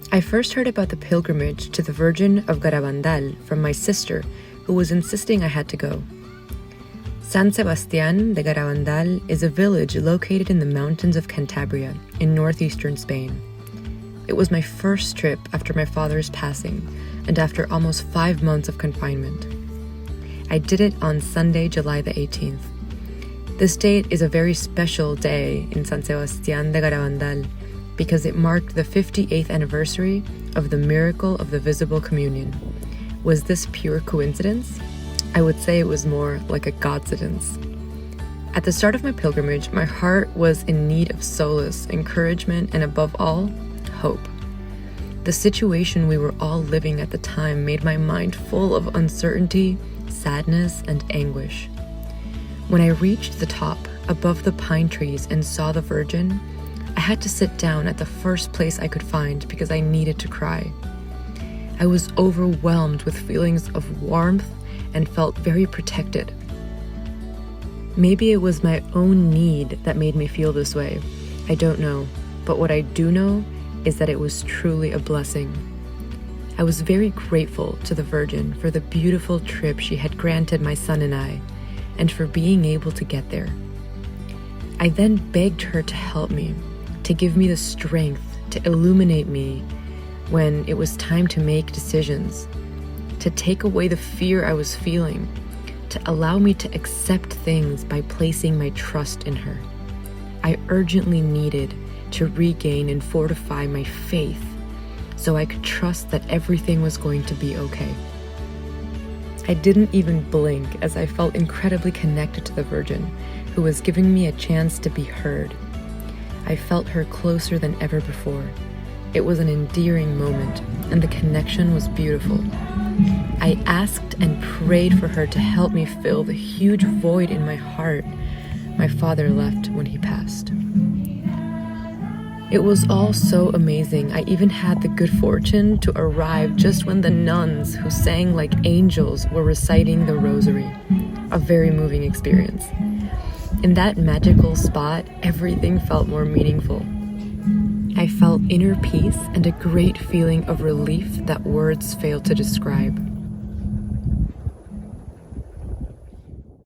I first heard about the pilgrimage to the Virgin of Garabandal from my sister, who was insisting I had to go. San Sebastian de GARABANDAL is a village located in the mountains of Cantabria in northeastern Spain. It was my first trip after my father's passing and after almost 5 months of confinement. I did it on Sunday, July the 18th. This date is a very special day in San Sebastian de GARABANDAL because it marked the 58th anniversary of the miracle of the visible communion. Was this pure coincidence? I would say it was more like a godsidence. At the start of my pilgrimage, my heart was in need of solace, encouragement, and above all, hope. The situation we were all living at the time made my mind full of uncertainty, sadness, and anguish. When I reached the top, above the pine trees, and saw the Virgin, I had to sit down at the first place I could find because I needed to cry. I was overwhelmed with feelings of warmth and felt very protected. Maybe it was my own need that made me feel this way. I don't know, but what I do know is that it was truly a blessing. I was very grateful to the Virgin for the beautiful trip she had granted my son and I, and for being able to get there. I then begged her to help me, to give me the strength, to illuminate me when it was time to make decisions, to take away the fear I was feeling, to allow me to accept things by placing my trust in her. I urgently needed to regain and fortify my faith so I could trust that everything was going to be okay. I didn't even blink as I felt incredibly connected to the Virgin, who was giving me a chance to be heard. I felt her closer than ever before. It was an endearing moment, and the connection was beautiful. I asked and prayed for her to help me fill the huge void in my heart my father left when he passed. It was all so amazing. I even had the good fortune to arrive just when the nuns who sang like angels were reciting the rosary. A very moving experience. In that magical spot, everything felt more meaningful. I felt inner peace and a great feeling of relief that words fail to describe.